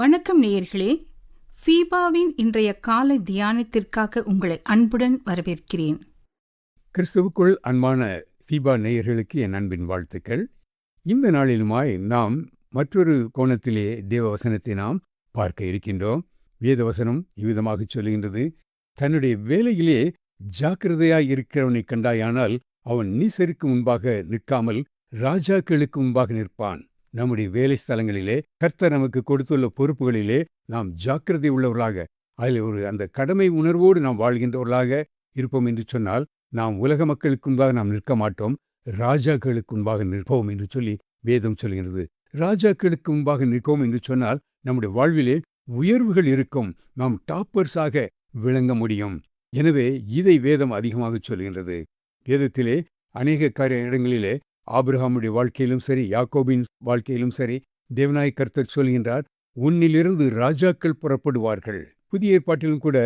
வணக்கம் நேயர்களே, ஃபீபாவின் இன்றைய காலை தியானத்திற்காக உங்களை அன்புடன் வரவேற்கிறேன். கிறிஸ்துவுக்குள் அன்பான ஃபீபா நேயர்களுக்கு என் அன்பின் வாழ்த்துக்கள். இந்த நாளிலுமாய் நாம் மற்றொரு கோணத்திலே தேவ வசனத்தை நாம் பார்க்க இருக்கின்றோம். வேத வசனம் இவ்விதமாக சொல்லுகின்றது, தன்னுடைய வேலையிலே ஜாக்கிரதையாய் இருக்கிறவனை கண்டாயானால் அவன் நீசருக்கு முன்பாக நிற்காமல் ராஜாக்களுக்கு முன்பாக நிற்பான். நம்முடைய வேலை ஸ்தலங்களிலே கர்த்தர் நமக்கு கொடுத்துள்ள பொறுப்புகளிலே நாம் ஜாக்கிரதை உள்ளவர்களாக, அதில் அந்த கடமை உணர்வோடு நாம் வாழ்கின்றவர்களாக இருப்போம் என்று சொன்னால், நாம் உலக மக்களுக்கு முன்பாக நாம் நிற்க மாட்டோம், ராஜாக்களுக்கு முன்பாக நிற்போம் என்று சொல்லி வேதம் சொல்கிறது. ராஜாக்களுக்கு முன்பாக நிற்போம் என்று சொன்னால் நம்முடைய வாழ்விலே உயர்வுகள் இருக்கும், நாம் டாப்பர்ஸாக விளங்க முடியும். எனவே இதை வேதம் அதிகமாக சொல்கின்றது. வேதத்திலே அநேக இடங்களிலே ஆபிரகாமுடைய வாழ்க்கையிலும் சரி, யாக்கோபின் வாழ்க்கையிலும் சரி, தேவனாய் கர்த்தர் சொல்கின்றார், உன்னிலிருந்து ராஜாக்கள் புறப்படுவார்கள். புதிய ஏற்பாட்டிலும் கூட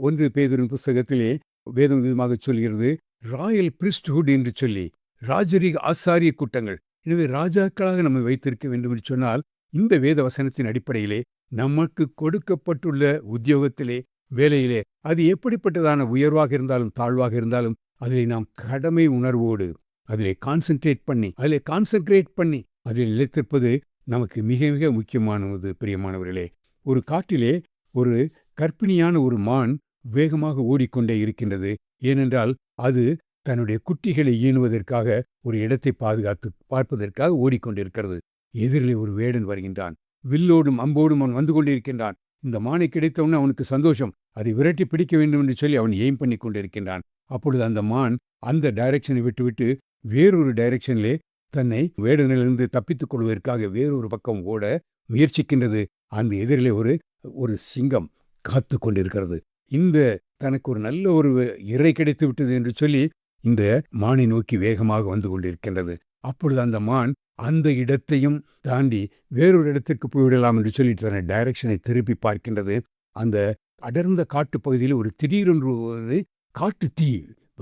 1 பேதுருவின் புஸ்தகத்திலே வேதம் விதமாக சொல்கிறது, ராயல் பிரிஸ்ட்ஹுட் என்று சொல்லி ராஜரீக ஆசாரிய கூட்டங்கள். எனவே ராஜாக்களாக நம்மை வைத்திருக்க வேண்டும் என்று சொன்னால், இந்த வேத வசனத்தின் அடிப்படையிலே நமக்கு கொடுக்கப்பட்டுள்ள உத்தியோகத்திலே, வேலையிலே, அது எப்படிப்பட்டதான உயர்வாக இருந்தாலும் தாழ்வாக இருந்தாலும் அதிலே நாம் கடமை உணர்வோடு அதிலே கான்சென்ட்ரேட் பண்ணி அதில் நிலைத்திருப்பது நமக்கு மிக மிக முக்கியமானது. பிரியமானவர்களே, ஒரு காட்டிலே ஒரு கர்ப்பிணியான ஒரு மான் வேகமாக ஓடிக்கொண்டே இருக்கின்றது. ஏனென்றால் அது தன்னுடைய குட்டிகளை ஈணுவதற்காக ஒரு இடத்தை பாதுகாத்து பார்ப்பதற்காக ஓடிக்கொண்டிருக்கிறது. எதிரிலே ஒரு வேடன் வருகின்றான். வில்லோடும் அம்போடும் அவன் வந்து கொண்டிருக்கின்றான். இந்த மானை கிடைத்தவுடனே அவனுக்கு சந்தோஷம். அதை விரட்டி பிடிக்க வேண்டும் என்று சொல்லி அவன் எய்ம் பண்ணி கொண்டிருக்கின்றான். அப்பொழுது அந்த மான் அந்த டைரக்ஷனை விட்டுவிட்டு வேறொரு டைரக்ஷனிலே தன்னை வேடனிலிருந்து தப்பித்துக் கொள்வதற்காக வேறொரு பக்கம் ஓட முயற்சிக்கின்றது. அந்த எதிரிலே ஒரு சிங்கம் காத்து கொண்டிருக்கிறது. இந்த தனக்கு ஒரு நல்ல ஒரு இறை கிடைத்து விட்டது என்று சொல்லி இந்த மானை நோக்கி வேகமாக வந்து கொண்டிருக்கின்றது. அப்பொழுது அந்த மான் அந்த இடத்தையும் தாண்டி வேறொரு இடத்திற்கு போய்விடலாம் என்று சொல்லி தன்னை டைரக்ஷனை திருப்பி பார்க்கின்றது. அந்த அடர்ந்த காட்டு பகுதியில் ஒரு திடீரென்று காட்டு தீ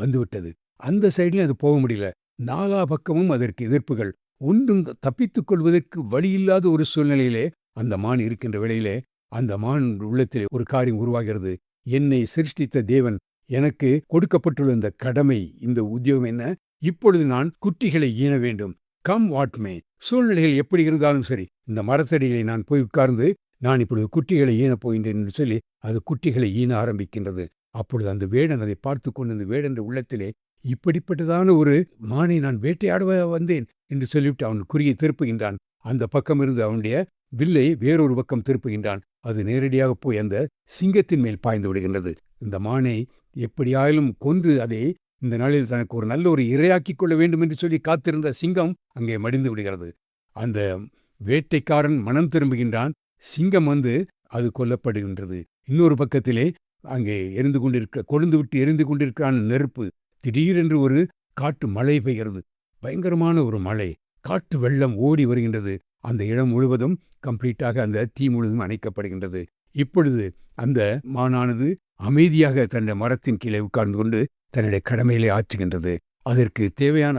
வந்துவிட்டது. அந்த சைட்லையும் அது போக முடியல. நாலா பக்கமும் அதற்கு எதிர்ப்புகள். ஒன்றும் தப்பித்துக் கொள்வதற்கு வழியில்லாத ஒரு சூழ்நிலையிலே அந்த மான் இருக்கின்ற வேளையிலே அந்த மான் உள்ளத்திலே ஒரு காரியம் உருவாகிறது. என்னை சிருஷ்டித்த தேவன் எனக்கு கொடுக்கப்பட்டுள்ள இந்த கடமை, இந்த உத்தியோகம் என்ன? இப்பொழுது நான் குட்டிகளை ஈன வேண்டும். கம் வாட் மே, சூழ்நிலைகள் எப்படி இருந்தாலும் சரி, இந்த மரத்தடியிலே நான் போய் உட்கார்ந்து நான் இப்பொழுது குட்டிகளை ஈனப் போகின்றேன் என்று சொல்லி அது குட்டிகளை ஈன ஆரம்பிக்கின்றது. அப்பொழுது அந்த வேடன் அதை பார்த்து கொண்டு இந்த வேடன் உள்ளத்திலே, இப்படிப்பட்டதான ஒரு மானை நான் வேட்டையாட வந்தேன் என்று சொல்லிவிட்டு அவன் குறியை திருப்புகின்றான். அந்த பக்கம் இருந்து அவனுடைய வில்லை வேறொரு பக்கம் திருப்புகின்றான். அது நேரடியாக போய் அந்த சிங்கத்தின் மேல் பாய்ந்து விடுகின்றது. இந்த மானை எப்படியாயிலும் கொன்று அதை இந்த நாளில் தனக்கு ஒரு நல்ல ஒரு இரையாக்கிக் கொள்ள வேண்டும் என்று சொல்லி காத்திருந்த சிங்கம் அங்கே மடிந்து விடுகிறது. அந்த வேட்டைக்காரன் மனம் திரும்புகின்றான். சிங்கம் அது கொல்லப்படுகின்றது. இன்னொரு பக்கத்திலே அங்கே கொழுந்து விட்டு எரிந்து கொண்டிருக்கிறான் நெருப்பு. திடீரென்று ஒரு காட்டு மழை பெய்கிறது. பயங்கரமான ஒரு மழை, காட்டு வெள்ளம் ஓடி வருகின்றது. அந்த இடம் முழுவதும் கம்ப்ளீட்டாக அந்த தீ முழுவதும் அணைக்கப்படுகின்றது. இப்பொழுது அந்த மானானது அமைதியாக தன்னுடைய மரத்தின் கீழே உட்கார்ந்து கொண்டு தன்னுடைய கடமையிலே ஆற்றுகின்றது.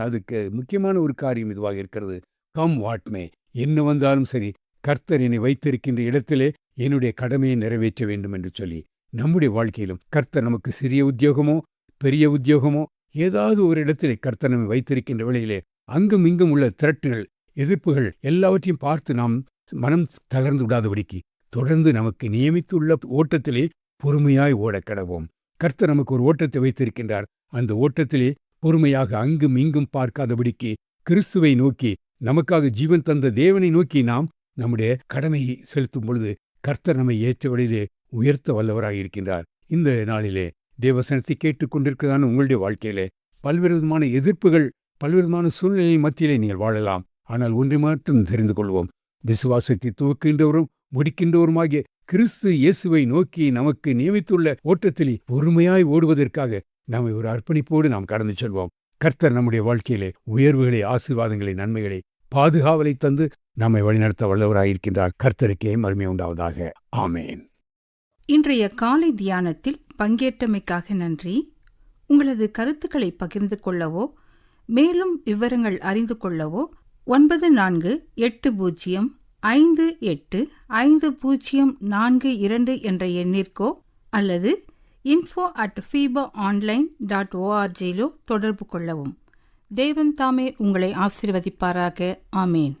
அதுக்கு முக்கியமான ஒரு காரியம் இதுவாக இருக்கிறது. கம் வாட் மே, என்ன வந்தாலும் சரி, கர்த்தர் என்னை வைத்திருக்கின்ற இடத்திலே என்னுடைய கடமையை நிறைவேற்ற வேண்டும் என்று சொல்லி, நம்முடைய வாழ்க்கையிலும் கர்த்தர் நமக்கு சிறிய உத்தியோகமோ பெரிய உத்தியோகமோ ஏதாவது ஒரு இடத்திலே கர்த்தர் நம்மை வைத்திருக்கின்ற வேளையிலே அங்கும் இங்கும் உள்ள திரட்டுகள், எதிர்ப்புகள் எல்லாவற்றையும் பார்த்து நாம் மனம் தளர்ந்து விடாதபடிக்கு தொடர்ந்து நமக்கு நியமித்துள்ள ஓட்டத்திலே பொறுமையாய் ஓட கடவோம். கர்த்தர் நமக்கு ஒரு ஓட்டத்தை வைத்திருக்கின்றார். அந்த ஓட்டத்திலே பொறுமையாக அங்கும் இங்கும் பார்க்காதபடிக்கு கிறிஸ்துவை நோக்கி, நமக்காக ஜீவன் தந்த தேவனை நோக்கி நாம் நம்முடைய கடமையை செலுத்தும் பொழுது கர்த்தர் நம்மை ஏற்ற வழியிலே உயர்த்த வல்லவராக இருக்கின்றார். இந்த நாளிலே தேவசனத்தை கேட்டுக்கொண்டிருக்கிறதான உங்களுடைய வாழ்க்கையிலே பல்வேறு விதமான எதிர்ப்புகள், பல்வேறு விதமான சூழ்நிலையின் மத்தியிலே நீங்கள் வாழலாம். ஆனால் ஒன்றை மாத்திரம் தெரிந்து கொள்வோம், விசுவாசத்தை துவக்கின்றவரும் முடிக்கின்றவருமாகிய கிறிஸ்து இயேசுவை நோக்கி நமக்கு நியமித்துள்ள ஓட்டத்தில் பொறுமையாய் ஓடுவதற்காக நம்மை ஒரு அர்ப்பணிப்போடு நாம் கடந்து செல்வோம். கர்த்தர் நம்முடைய வாழ்க்கையிலே உயர்வுகளை, ஆசீர்வாதங்களை, நன்மைகளை, பாதுகாவலை தந்து நம்மை வழிநடத்த வல்லவராயிருக்கின்றார். கர்த்தருக்கே மகிமை உண்டாவதாக. ஆமேன். இன்றைய காலை தியானத்தில் பங்கேற்றமைக்காக நன்றி. உங்களது கருத்துக்களை பகிர்ந்து கொள்ளவோ மேலும் விவரங்கள் அறிந்து கொள்ளவோ 9480 585042 என்ற எண்ணிற்கோ அல்லது info@fibaonline.org தொடர்பு கொள்ளவும். தேவன் தாமே உங்களை ஆசீர்வதிப்பாராக. ஆமேன்.